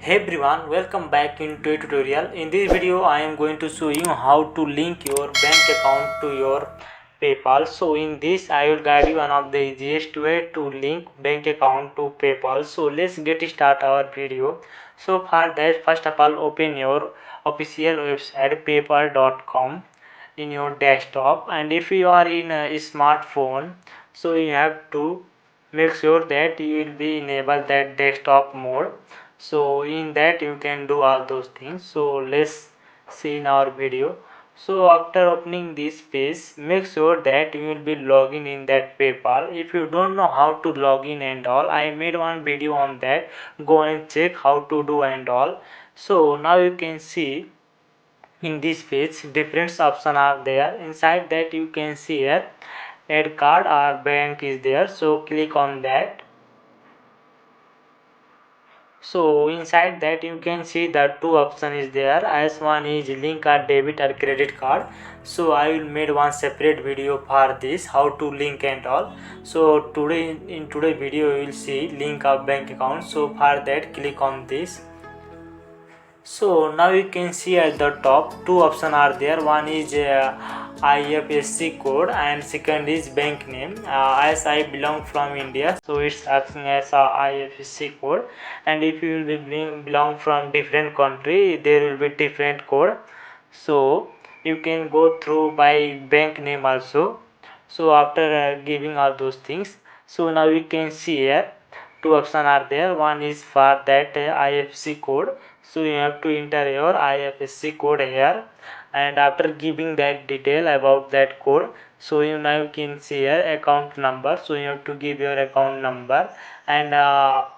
Hey everyone, welcome back into a tutorial. In this video I am going to show you how to link your bank account to your PayPal. So in this I will guide you one of the easiest way to link bank account to PayPal. So let's get start our video. So for that, first of all, open your official website paypal.com in your desktop, and if you are in a smartphone, so you have to make sure that you will be enable that desktop mode. So in that you can do all those things. So let's see in our video. So after opening this page, make sure that you will be logging in that PayPal. If you don't know how to log in and all, I made one video on that. Go and check how to do and all. So now you can see in this page different options are there. Inside that you can see here add card or bank is there. So click on that. So inside that you can see that two option is there, as one is link a debit or credit card. So I will made one separate video for this, how to link and all. So today in today video you will see link a bank account. So for that click on this. So now you can see at the top two options are there. One is IFSC code and second is bank name. As I belong from India, so it's asking as a IFSC code, and if you will be belong from different country, there will be different code. So you can go through by bank name also. So after giving all those things, so now you can see here two options are there. One is for that IFSC code, so you have to enter your IFSC code here, and after giving that detail about that code, so you now can see here account number. So you have to give your account number, and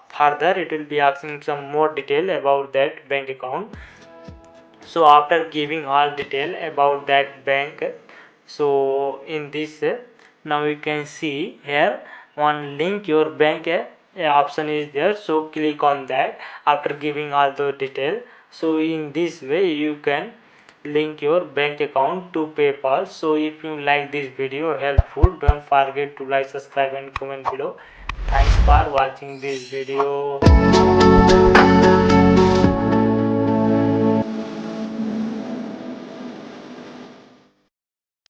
further it will be asking some more detail about that bank account. So after giving all detail about that bank, so in this now you can see here one link your bank option is there. So click on that after giving all the detail. So in this way you can link your bank account to PayPal. So if you like this video helpful, don't forget to like, subscribe and comment below. Thanks for watching this video.